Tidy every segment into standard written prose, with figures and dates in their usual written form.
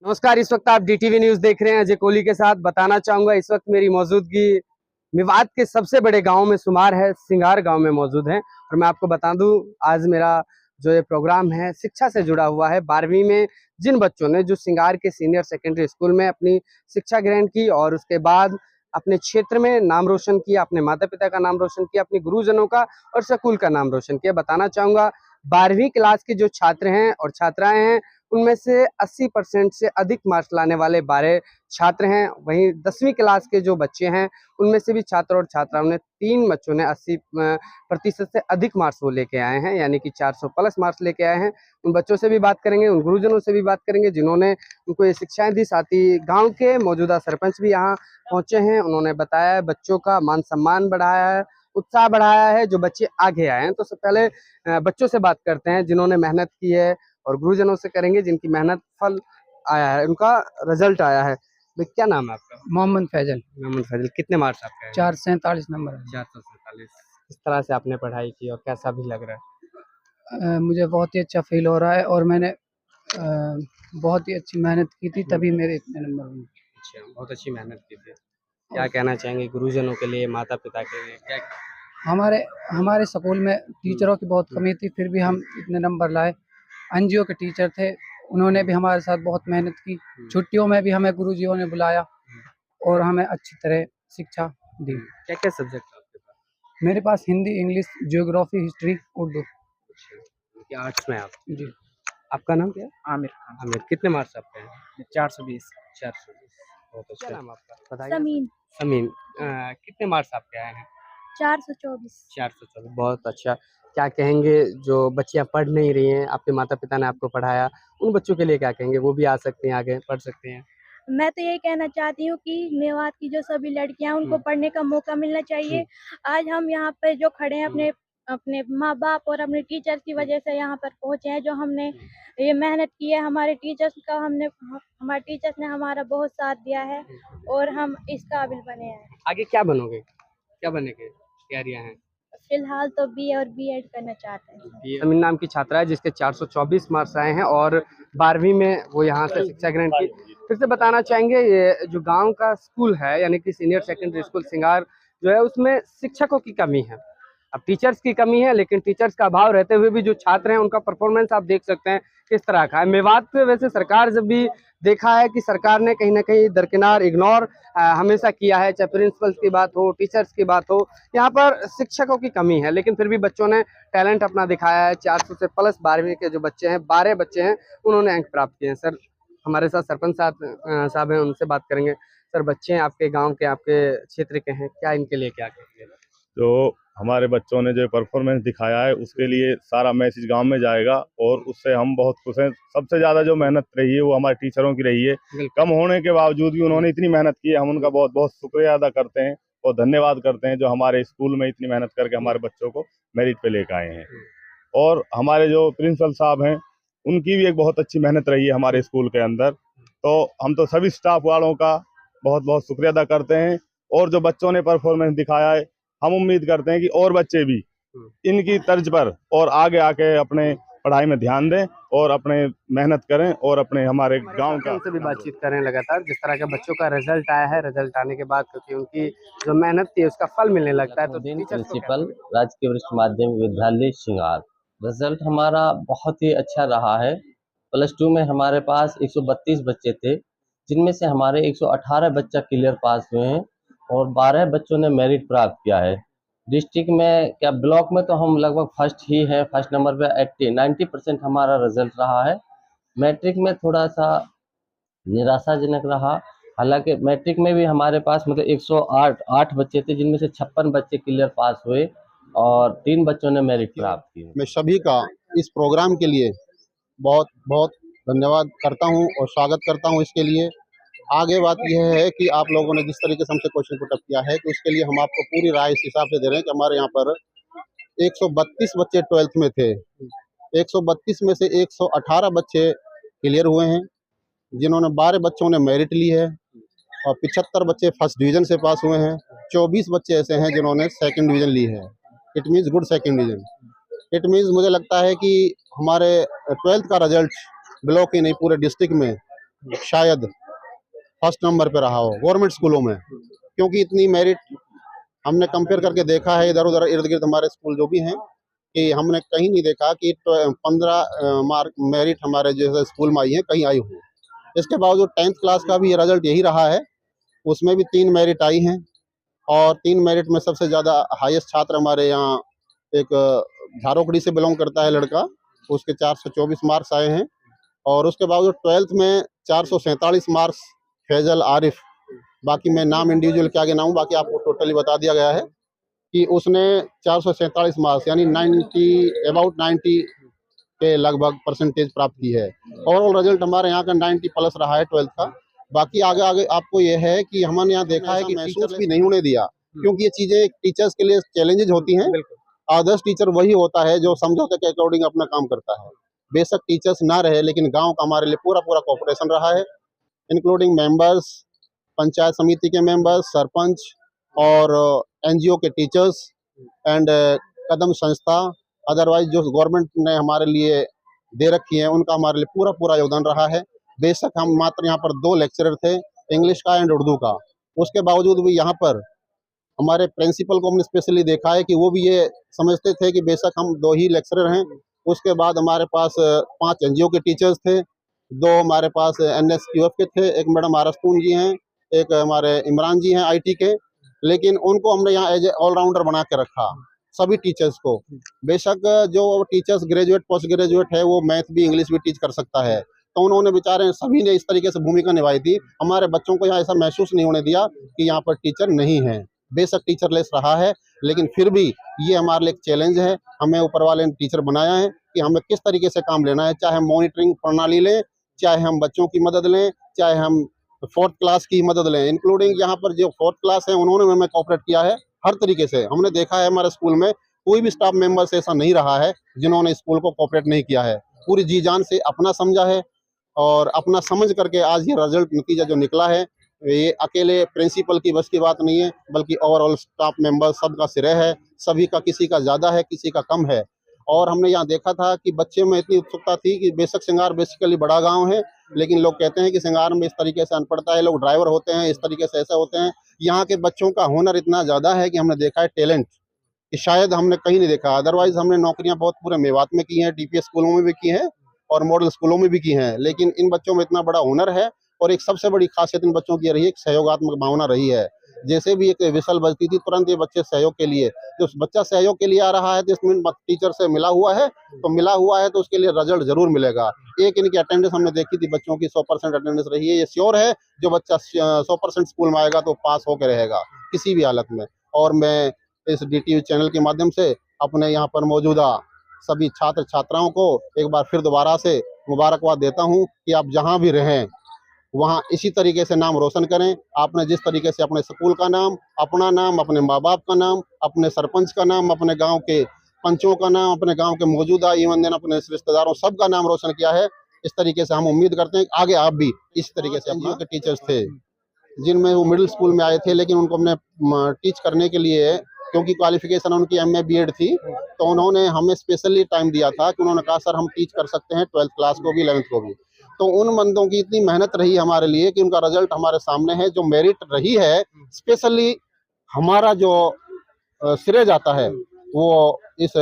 नमस्कार। इस वक्त आप डीटीवी न्यूज देख रहे हैं। अजय कोहली के साथ बताना चाहूंगा, इस वक्त मेरी मौजूदगी मेवात के सबसे बड़े गांव में शुमार है सिंगार गांव में मौजूद है। और मैं आपको बता दूं, आज मेरा जो ये प्रोग्राम है शिक्षा से जुड़ा हुआ है। 12वीं में जिन बच्चों ने जो सिंगार के सीनियर सेकेंडरी स्कूल में अपनी शिक्षा ग्रहण की और उसके बाद अपने क्षेत्र में नाम रोशन किया, अपने माता पिता का नाम रोशन किया, अपने गुरुजनों का और स्कूल का नाम रोशन किया, बताना चाहूंगा 12वीं क्लास के जो छात्र हैं और छात्राएं हैं उनमें से 80% से अधिक मार्क्स लाने वाले 12 छात्र हैं। वहीं 10वीं क्लास के जो बच्चे हैं उनमें से भी छात्र और छात्राओं ने 3 बच्चों ने 80% से अधिक मार्क्स वो लेके आए हैं, यानी कि 400 प्लस मार्क्स लेके आए हैं। उन बच्चों से भी बात करेंगे, उन गुरुजनों से भी बात करेंगे जिन्होंने उनको ये शिक्षाएं दी। साथ ही गाँव के मौजूदा सरपंच भी यहाँ पहुंचे हैं। उन्होंने बताया बच्चों का मान सम्मान बढ़ाया है, उत्साह बढ़ाया है, जो बच्चे आगे आए हैं। तो सबसे पहले बच्चों से बात करते हैं जिन्होंने मेहनत की है और गुरुजनों से करेंगे जिनकी मेहनत फल आया है, उनका रिजल्ट आया है। भाई, क्या नाम है आपका? मोहम्मद फैजल। मोहम्मद फैजल। कितने मार्क्स आपके? 447 नंबर है। 447। किस तरह से आपने पढ़ाई की और कैसा भी लग रहा है? मुझे बहुत ही अच्छा फील हो रहा है और मैंने बहुत ही अच्छी मेहनत की थी, तभी मेरे इतने नंबर हुए। अच्छा, बहुत अच्छी मेहनत की थी। क्या कहना चाहेंगे गुरुजनों के लिए, माता पिता के लिए? क्या हमारे हमारे स्कूल में टीचरों की बहुत कमी थी, फिर भी हम इतने नंबर लाए। एनजीओ के टीचर थे, उन्होंने भी हमारे साथ बहुत मेहनत की। छुट्टियों में भी हमें गुरुजियों ने बुलाया और हमें अच्छी तरह शिक्षा दी। क्या क्या सब्जेक्ट आपके पास? मेरे पास Hindi, English, geography, history, Urdu. अच्छा, आर्ट्स में आप? जी। आपका नाम क्या है? आमिर खान। आमिर। कितने मार्क्स आपके हैं? 420। 420। बहुत अच्छा। क्या नाम आपका बताइए? समीन। समीन। कितने मार्क्स आपके आए हैं? 424। 424। बहुत अच्छा। क्या कहेंगे जो बच्चियां पढ़ नहीं रही हैं, आपके माता पिता ने आपको पढ़ाया, उन बच्चों के लिए क्या कहेंगे? वो भी आ सकते हैं, आगे पढ़ सकते हैं। मैं तो यही कहना चाहती हूँ कि मेवात की जो सभी लड़कियां हैं उनको पढ़ने का मौका मिलना चाहिए। आज हम यहाँ पे जो खड़े हैं अपने अपने माँ बाप और अपने टीचर की वजह से यहाँ पर पहुँचे हैं। जो हमने ये मेहनत की है, हमारे टीचर्स ने हमारा बहुत साथ दिया है और हम इस काबिल बने हैं। आगे क्या बनोगे, क्या बनेगे, तैयारियां हैं? फिलहाल तो बी और बीएड करना चाहते हैं। समीन नाम की छात्रा है जिसके 424 मार्क्स आए हैं और 12वीं में वो यहाँ से शिक्षा ग्रहण की। फिर से बताना चाहेंगे, ये जो गांव का स्कूल है यानी कि सीनियर सेकेंडरी स्कूल सिंगार जो है, उसमें शिक्षकों की कमी है। अब टीचर्स की कमी है, लेकिन टीचर्स का अभाव रहते हुए भी जो छात्र हैं उनका परफॉर्मेंस आप देख सकते हैं किस तरह का है। मेवात पे वैसे सरकार जब भी देखा है कि सरकार ने कहीं ना कहीं दरकिनार इग्नोर हमेशा किया है, चाहे प्रिंसिपल्स की बात हो, टीचर्स की बात हो, यहाँ पर शिक्षकों की कमी है। लेकिन फिर भी बच्चों ने टैलेंट अपना दिखाया है। 400 से प्लस 12वीं के जो बच्चे हैं, 12 बच्चे हैं, उन्होंने अंक प्राप्त किए हैं। सर, हमारे साथ सरपंच साहब हैं, उनसे बात करेंगे। सर, बच्चे हैं आपके गाँव के, आपके क्षेत्र के हैं, क्या इनके लिए क्या कहेंगे? जो हमारे बच्चों ने जो परफॉर्मेंस दिखाया है उसके लिए सारा मैसेज गांव में जाएगा और उससे हम बहुत खुश हैं। सबसे ज़्यादा जो मेहनत रही है वो हमारे टीचरों की रही है। कम होने के बावजूद भी उन्होंने इतनी मेहनत की है, हम उनका बहुत बहुत शुक्रिया अदा करते हैं और धन्यवाद करते हैं जो हमारे स्कूल में इतनी मेहनत करके हमारे बच्चों को मेरिट पे लेकर आए हैं। और हमारे जो प्रिंसिपल साहब हैं उनकी भी एक बहुत अच्छी मेहनत रही है हमारे स्कूल के अंदर। तो हम तो सभी स्टाफ वालों का बहुत बहुत शुक्रिया अदा करते हैं। और जो बच्चों ने परफॉर्मेंस दिखाया है, हम उम्मीद करते हैं कि और बच्चे भी इनकी तर्ज पर और आगे आके अपने पढ़ाई में ध्यान दें और अपने मेहनत करें और अपने हमारे गांव का से भी बातचीत करें लगातार। जिस तरह के बच्चों का रिजल्ट आया है, रिजल्ट आने के बाद क्योंकि उनकी जो मेहनत थी उसका फल मिलने लगता है, तो प्रिंसिपल राजकीय वरिष्ठ माध्यमिक विद्यालय सिंगार। रिजल्ट हमारा बहुत ही अच्छा रहा है। +2 में हमारे पास 132 बच्चे थे, जिनमें से हमारे 118 बच्चा क्लियर पास हुए हैं और 12 बच्चों ने मेरिट प्राप्त किया है। डिस्ट्रिक्ट में क्या ब्लॉक में तो हम लगभग फर्स्ट ही है, फर्स्ट नंबर पे 90% हमारा रिजल्ट रहा है। मैट्रिक में थोड़ा सा निराशाजनक रहा। हालांकि मैट्रिक में भी हमारे पास मतलब 108 बच्चे थे, जिनमें से 56 बच्चे क्लियर पास हुए और 3 बच्चों ने मेरिट प्राप्त की। मैं सभी का इस प्रोग्राम के लिए बहुत बहुत धन्यवाद करता हूं और स्वागत करता हूं इसके लिए। आगे बात यह है कि आप लोगों ने जिस तरीके से हमसे क्वेश्चन पुट अप किया है कि उसके लिए हम आपको पूरी राय इस हिसाब से दे रहे हैं कि हमारे यहाँ पर 132 बच्चे 12th में थे। 132 में से 118 बच्चे क्लियर हुए हैं, जिन्होंने 12 बच्चों ने मेरिट ली है और 75 बच्चे फर्स्ट डिवीज़न से पास हुए हैं। 24 बच्चे ऐसे हैं जिन्होंने सेकंड डिवीज़न ली है। It means good second division. It means मुझे लगता है कि हमारे 12th का रिजल्ट ब्लॉक ही नहीं पूरे डिस्ट्रिक्ट में शायद फर्स्ट नंबर पे रहा हो गवर्नमेंट स्कूलों में, क्योंकि इतनी मेरिट हमने कंपेयर करके देखा है इधर उधर इर्द गिर्द हमारे स्कूल जो भी हैं, कि हमने कहीं नहीं देखा कि 15 मार्क मेरिट हमारे जैसे स्कूल में आई है कहीं आई हो। इसके बावजूद 10th क्लास का भी रिजल्ट यही रहा है, उसमें भी 3 मेरिट आई हैं और 3 मेरिट में सबसे ज़्यादा हाईएस्ट छात्र हमारे यहाँ एक झारोखड़ी से बिलोंग करता है लड़का, उसके 424 मार्क्स आए हैं। और उसके बावजूद 12th में 447 मार्क्स फैजल आरिफ, बाकी मैं नाम इंडिविजुअल के आगे ना हूँ, बाकी आपको टोटली बता दिया गया है कि उसने 447 मार्क्स यानी 90 अबाउट 90 के लगभग परसेंटेज प्राप्त की है। ओवरऑल रिजल्ट हमारे यहाँ का 90 प्लस रहा है 12th का। बाकी आगे आगे आपको ये है कि हमने यहाँ देखा है कि महसूस भी नहीं होने दिया, क्योंकि ये चीज़ें टीचर्स के लिए चैलेंजेज होती हैं। आदर्श टीचर वही होता है जो समझौते के अकॉर्डिंग अपना काम करता है। बेशक टीचर्स ना रहे, लेकिन गांव का हमारे लिए पूरा पूरा कोऑपरेशन रहा है, इंक्लूडिंग मेंबर्स, पंचायत समिति के मेंबर्स, सरपंच और एनजीओ के टीचर्स एंड कदम संस्था, अदरवाइज जो गवर्नमेंट ने हमारे लिए दे रखी है उनका हमारे लिए पूरा पूरा योगदान रहा है। बेशक हम मात्र यहाँ पर 2 लेक्चरर थे, इंग्लिश का एंड उर्दू का, उसके बावजूद भी यहाँ पर हमारे प्रिंसिपल को हमने स्पेशली देखा है कि वो भी ये समझते थे कि बेशक हम 2 ही लेक्चरर हैं। उसके बाद हमारे पास 5 एनजीओ के टीचर्स थे, 2 हमारे पास एनएसक्यूएफ के थे, एक मैडम आरस्तून जी हैं, एक हमारे इमरान जी हैं आईटी के, लेकिन उनको हमने यहाँ एज ए ऑलराउंडर बना के रखा सभी टीचर्स को। बेशक जो टीचर्स ग्रेजुएट पोस्ट ग्रेजुएट है वो मैथ भी इंग्लिश भी टीच कर सकता है, तो उन्होंने बेचारे सभी ने इस तरीके से भूमिका निभाई थी। हमारे बच्चों को यहाँ ऐसा महसूस नहीं होने दिया कि यहाँ पर टीचर नहीं है। बेशक टीचरलेस रहा है, लेकिन फिर भी ये हमारे लिए एक चैलेंज है। हमें ऊपर वाले ने टीचर बनाया है कि हमें किस तरीके से काम लेना है, चाहे हम मॉनिटरिंग प्रणाली लें, चाहे हम बच्चों की मदद लें, चाहे हम 4th क्लास की मदद लें, इंक्लूडिंग यहाँ पर जो 4th क्लास है उन्होंने हमें कोऑपरेट किया है हर तरीके से। हमने देखा है हमारे स्कूल में कोई भी स्टाफ मेंबर्स ऐसा नहीं रहा है जिन्होंने स्कूल को कोऑपरेट नहीं किया है, पूरी जी जान से अपना समझा है और अपना समझ करके आज ये रिजल्ट नतीजा जो निकला है, ये अकेले प्रिंसिपल की बस की बात नहीं है, बल्कि ओवरऑल स्टाफ मेंबर सबका श्रेय है, सभी का, किसी का ज़्यादा है किसी का कम है। और हमने यहाँ देखा था कि बच्चे में इतनी उत्सुकता थी कि बेशक सिंगार बेसिकली बड़ा गांव है, लेकिन लोग कहते हैं कि सिंगार में इस तरीके से अनपढ़ता है, लोग ड्राइवर होते हैं, इस तरीके से ऐसे होते हैं। यहाँ के बच्चों का हुनर इतना ज़्यादा है कि हमने देखा है टैलेंट कि शायद हमने कहीं नहीं देखा। अदरवाइज हमने नौकरियाँ बहुत पूरे मेवात में की हैं, डीपीएस स्कूलों में भी की हैं और मॉडल स्कूलों में भी की हैं, लेकिन इन बच्चों में इतना बड़ा हुनर है। और एक सबसे बड़ी खासियत इन बच्चों की रही है, एक सहयोगात्मक भावना रही है। जैसे भी एक विसल बजती थी, तुरंत ये बच्चे सहयोग के लिए, जो बच्चा सहयोग के लिए आ रहा है तो इसमें टीचर से मिला हुआ है, तो उसके लिए रिजल्ट जरूर मिलेगा। एक इनकी अटेंडेंस हमने देखी थी, बच्चों की 100% अटेंडेंस रही है। ये श्योर है जो बच्चा 100% स्कूल में आएगा तो पास होकर रहेगा किसी भी हालत में। और मैं इस DTV चैनल के माध्यम से अपने यहाँ पर मौजूदा सभी छात्र छात्राओं को एक बार फिर दोबारा से मुबारकबाद देता हूँ कि आप जहाँ भी रहें वहाँ इसी तरीके से नाम रोशन करें। आपने जिस तरीके से अपने स्कूल का नाम, अपना नाम, अपने माँ बाप का नाम, अपने सरपंच का नाम, अपने गांव के पंचों का नाम, अपने गांव के मौजूदा इवन देन अपने रिश्तेदारों सबका नाम रोशन किया है, इस तरीके से हम उम्मीद करते हैं कि आगे आप भी इस तरीके से। एनजीओ के टीचर्स थे जिनमें वो मिडिल स्कूल में आए थे, लेकिन उनको हमने टीच करने के लिए, क्योंकि क्वालिफिकेशन उनकी MA BEd थी, तो उन्होंने हमें स्पेशली टाइम दिया था कि उन्होंने कहा सर हम टीच कर सकते हैं 12th क्लास को भी 11th को भी। तो उन बंदों की इतनी मेहनत रही हमारे लिए कि उनका रिजल्ट हमारे सामने है। जो मेरिट रही है, स्पेशली हमारा जो श्रेय जाता है वो इस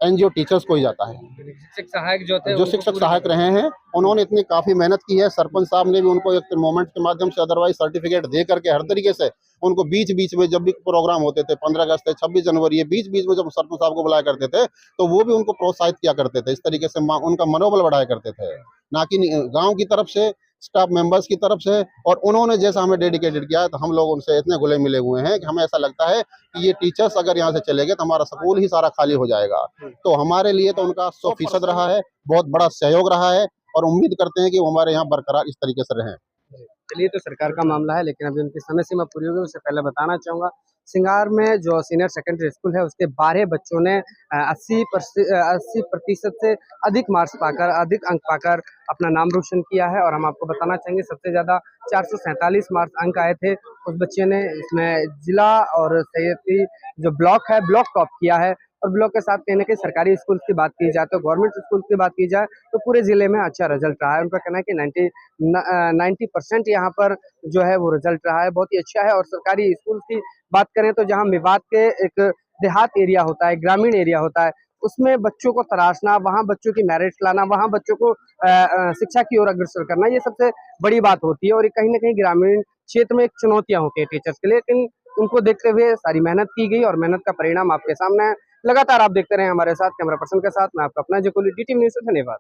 एनजीओ टीचर्स को ही जाता है। शिक्षक सहायक जो थे, जो शिक्षक सहायक रहे हैं उन्होंने इतनी काफी मेहनत की है। सरपंच साहब ने भी उनको एक मोमेंट के माध्यम से, अदरवाइज सर्टिफिकेट दे करके हर तरीके से उनको बीच बीच में जब भी प्रोग्राम होते थे, 15 अगस्त, 26 जनवरी, ये बीच बीच में जब सरपंच साहब को बुलाया करते थे तो वो भी उनको प्रोत्साहित किया करते थे। इस तरीके से उनका मनोबल बढ़ाया करते थे, ना कि गाँव की तरफ से, स्टाफ मेंबर्स की तरफ से। और उन्होंने जैसा हमें डेडिकेटेड किया है तो हम लोग उनसे इतने घुले मिले हुए हैं कि हमें ऐसा लगता है कि ये टीचर्स अगर यहाँ से चले गए तो हमारा स्कूल ही सारा खाली हो जाएगा। तो हमारे लिए तो उनका 100% रहा है, बहुत बड़ा सहयोग रहा है और उम्मीद करते हैं कि वो हमारे यहाँ बरकरार इस तरीके से रहें। चलिए, तो सरकार का मामला है, लेकिन अभी उनकी समय सीमा पूरी होगी। उससे पहले बताना चाहूँगा, सिंगार में जो सीनियर सेकेंडरी स्कूल है उसके 12 बच्चों ने 80% से अधिक मार्क्स पाकर, अधिक अंक पाकर अपना नाम रोशन किया है। और हम आपको बताना चाहेंगे सबसे ज़्यादा 447 मार्क्स अंक आए थे उस बच्चे ने। इसमें जिला और सैयदी जो ब्लॉक है, ब्लॉक टॉप किया है। और ब्लॉक के साथ कहीं ना कहीं सरकारी स्कूल की बात की जाए तो गवर्नमेंट स्कूल की बात की जाए तो पूरे जिले में अच्छा रिजल्ट रहा है। उनका कहना है कि 90% यहाँ पर जो है वो रिजल्ट रहा है, बहुत ही अच्छा है। और सरकारी स्कूल की बात करें तो जहाँ मेवात के एक देहात एरिया होता है, ग्रामीण एरिया होता है, उसमें बच्चों को तराशना, वहाँ बच्चों की मेरिट लाना, वहाँ बच्चों को शिक्षा की ओर अग्रसर करना, ये सबसे बड़ी बात होती है। और ये कहीं ना कहीं ग्रामीण क्षेत्र में एक चुनौतियां होती है टीचर्स के लिए, लेकिन उनको देखते हुए सारी मेहनत की गई और मेहनत का परिणाम आपके सामने है। लगातार आप देखते रहे हमारे साथ, कैमरा पर्सन के साथ मैं आपका अपना जकोली, DTV न्यूज़ से। धन्यवाद।